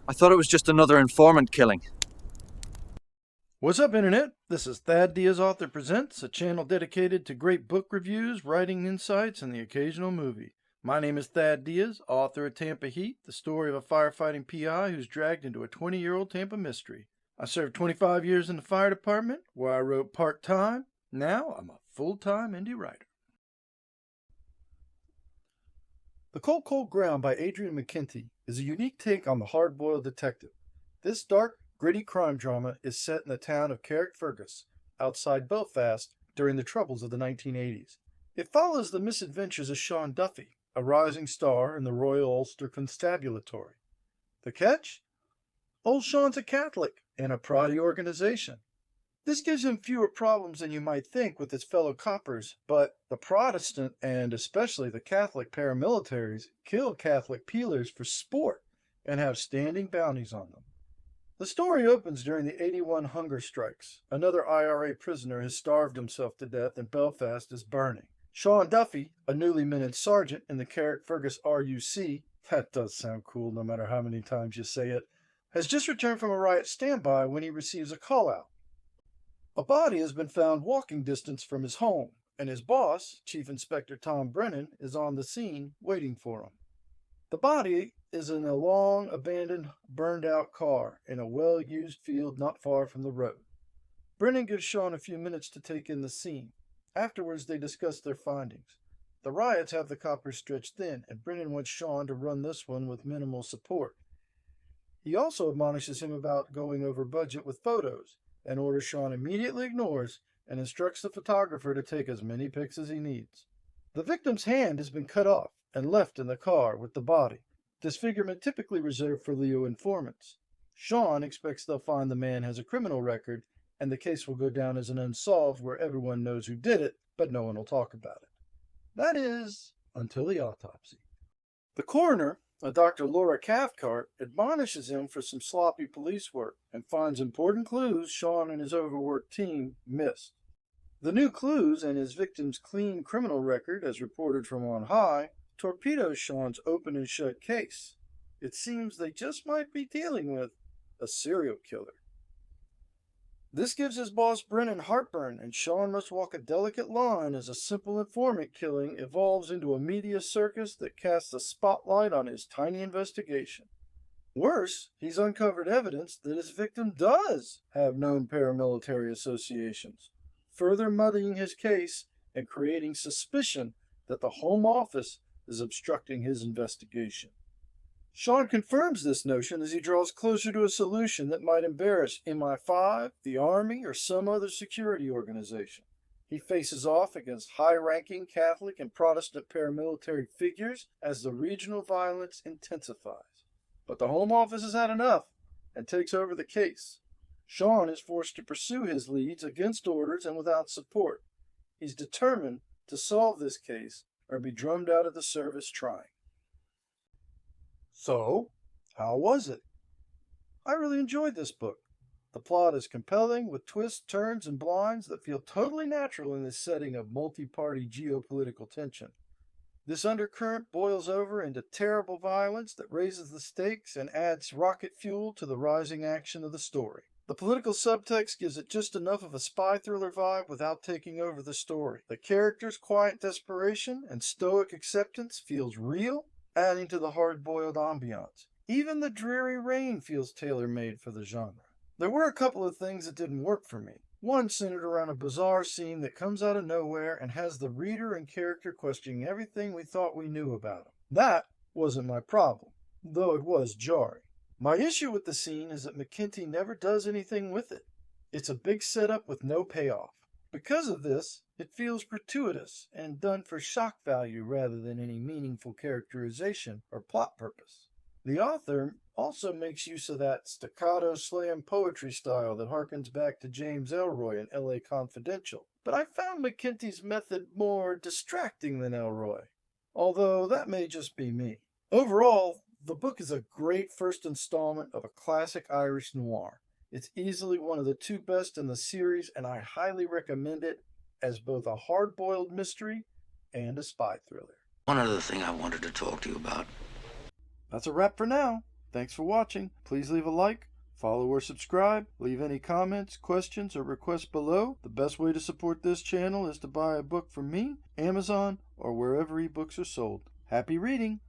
I thought it was just another informant killing. What's up, Internet? This is Thad Diaz Author Presents, a channel dedicated to great book reviews, writing insights, and the occasional movie. My name is Thad Diaz, author of Tampa Heat, the story of a firefighting PI who's dragged into a 20-year-old Tampa mystery. I served 25 years in the fire department, where I wrote part-time. Now I'm a full-time indie writer. The Cold Ground by Adrian McKinty is a unique take on the hard-boiled detective. This dark, gritty crime drama is set in the town of Carrickfergus, outside Belfast, during the troubles of the 1980s. It follows the misadventures of Sean Duffy, a rising star in the Royal Ulster Constabulary. The catch? Old Sean's a Catholic and a proddy organization. This gives him fewer problems than you might think with his fellow coppers, but the Protestant and especially the Catholic paramilitaries kill Catholic peelers for sport and have standing bounties on them. The story opens during the 81 hunger strikes. Another IRA prisoner has starved himself to death and Belfast is burning. Sean Duffy, a newly minted sergeant in the Carrickfergus RUC, that does sound cool no matter how many times you say it, has just returned from a riot standby when he receives a call-out. A body has been found walking distance from his home, and his boss, Chief Inspector Tom Brennan, is on the scene waiting for him. The body is in a long, abandoned, burned-out car in a well-used field not far from the road. Brennan gives Sean a few minutes to take in the scene. Afterwards, they discuss their findings. The riots have the coppers stretched thin, and Brennan wants Sean to run this one with minimal support. He also admonishes him about going over budget with photos, an order Sean immediately ignores and instructs the photographer to take as many pics as he needs. The victim's hand has been cut off and left in the car with the body, disfigurement typically reserved for Leo informants. Sean expects they'll find the man has a criminal record and the case will go down as an unsolved where everyone knows who did it, but no one will talk about it. That is, until the autopsy. The coroner, a Dr. Laura Cathcart, admonishes him for some sloppy police work and finds important clues Sean and his overworked team missed. The new clues and his victim's clean criminal record, as reported from on high, torpedoes Sean's open and shut case. It seems they just might be dealing with a serial killer. This gives his boss Brennan heartburn, and Sean must walk a delicate line as a simple informant killing evolves into a media circus that casts a spotlight on his tiny investigation. Worse, he's uncovered evidence that his victim does have known paramilitary associations, further muddying his case and creating suspicion that the Home Office is obstructing his investigation. Sean confirms this notion as he draws closer to a solution that might embarrass MI5, the Army, or some other security organization. He faces off against high-ranking Catholic and Protestant paramilitary figures as the regional violence intensifies. But the Home Office has had enough and takes over the case. Sean is forced to pursue his leads against orders and without support. He's determined to solve this case or be drummed out of the service trying. So, how was it? I really enjoyed this book. The plot is compelling, with twists, turns, and blinds that feel totally natural in this setting of multi-party geopolitical tension. This undercurrent boils over into terrible violence that raises the stakes and adds rocket fuel to the rising action of the story. The political subtext gives it just enough of a spy thriller vibe without taking over the story. The characters' quiet desperation and stoic acceptance feels real, adding to the hard-boiled ambiance. Even the dreary rain feels tailor-made for the genre. There were a couple of things that didn't work for me. One centered around a bizarre scene that comes out of nowhere and has the reader and character questioning everything we thought we knew about him. That wasn't my problem, though it was jarring. My issue with the scene is that McKinty never does anything with it. It's a big setup with no payoff. Because of this, it feels gratuitous and done for shock value rather than any meaningful characterization or plot purpose. The author also makes use of that staccato slam poetry style that harkens back to James Ellroy in L.A. Confidential, but I found McKinty's method more distracting than Ellroy, although that may just be me. Overall, the book is a great first installment of a classic Irish noir. It's easily one of the two best in the series, and I highly recommend it as both a hard-boiled mystery and a spy thriller. One other thing I wanted to talk to you about. That's a wrap for now. Thanks for watching. Please leave a like, follow or subscribe, leave any comments, questions, or requests below. The best way to support this channel is to buy a book from me, Amazon, or wherever ebooks are sold. Happy reading!